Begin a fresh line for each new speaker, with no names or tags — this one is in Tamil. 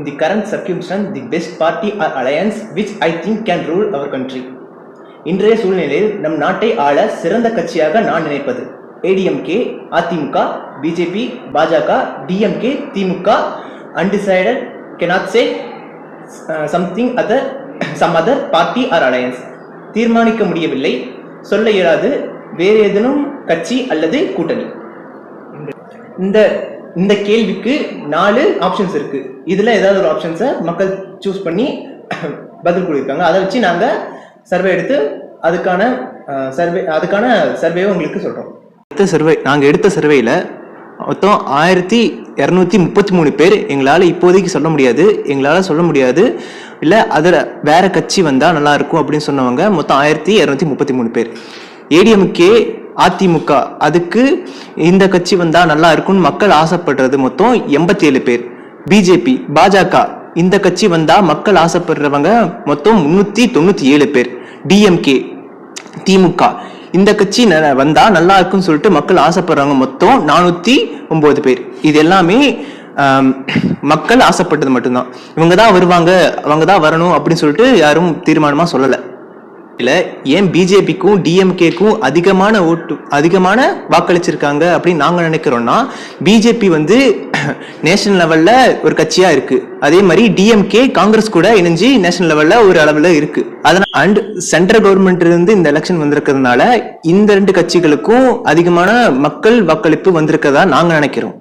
in the current circumstance the best party or alliance which I think can rule our country. இன்றைய சூழ்நிலையில் நம் நாட்டை ஆள சிறந்த கட்சியாக நான் நினைப்பது ஏடிஎம்கே, அதிமுக, பிஜேபி, பாஜக, DMK, DMK, undecided, cannot say some other party or alliance. தீர்மானிக்க முடியவில்லை, சொல்ல இயலாது வேறு ஏதேனும் கட்சி அல்லது கூட்டணி. இந்த கேள்விக்கு 4 ஆப்ஷன்ஸ் இருக்கு. இதுல ஏதாவது ஒரு ஆப்ஷன்ஸை மக்கள் சூஸ் பண்ணி பதில் கொடுத்திருக்காங்க. அதை வச்சு நாங்க சர்வே எடுத்து அதுக்கான சர்வேவை உங்களுக்கு சொல்றோம். நாங்க எடுத்த சர்வேல மொத்தம் 1233 பேர் எங்களால் இப்போதைக்கு சொல்ல முடியாது இல்லை அதில் வேற கட்சி வந்தா நல்லா இருக்கும் அப்படின்னு சொன்னவங்க மொத்தம் 1233 பேர். ஏடிஎம்கே, அதிமுக அதுக்கு இந்த கட்சி வந்தா நல்லா இருக்கும்னு மக்கள் ஆசைப்படுறது மொத்தம் 87 பேர். பிஜேபி, பாஜக இந்த கட்சி வந்தா மக்கள் ஆசைப்படுறவங்க மொத்தம் 397 பேர். டிஎம்கே, திமுக இந்த கட்சி வந்தா நல்லா இருக்குன்னு சொல்லிட்டு மக்கள் ஆசைப்படுறாங்க மொத்தம் 409 பேர். இது எல்லாமே மக்கள் ஆசைப்பட்டது மட்டும்தான். இவங்க தான் வருவாங்க, அவங்க தான் வரணும் அப்படின்னு சொல்லிட்டு யாரும் தீர்மானமா சொல்லலை. இல்ல ஏன் பிஜேபிக்கும் டிஎம்கேக்கும் அதிகமான வாக்களிச்சிருக்காங்க அப்படின்னு நாங்க நினைக்கிறோம்னா, பிஜேபி நேஷனல் லெவல்ல ஒரு கட்சியா இருக்கு. அதே மாதிரி டிஎம்கே காங்கிரஸ் கூட இணைஞ்சு நேஷனல் லெவல்ல ஒரு அளவுல இருக்கு. அதனால அண்ட் சென்ட்ரல் கவர்மெண்ட்ல இருந்து இந்த எலெக்ஷன் வந்திருக்கிறதுனால இந்த 2 கட்சிகளுக்கும் அதிகமான மக்கள் வாக்களிப்பு வந்திருக்கதா நாங்க நினைக்கிறோம்.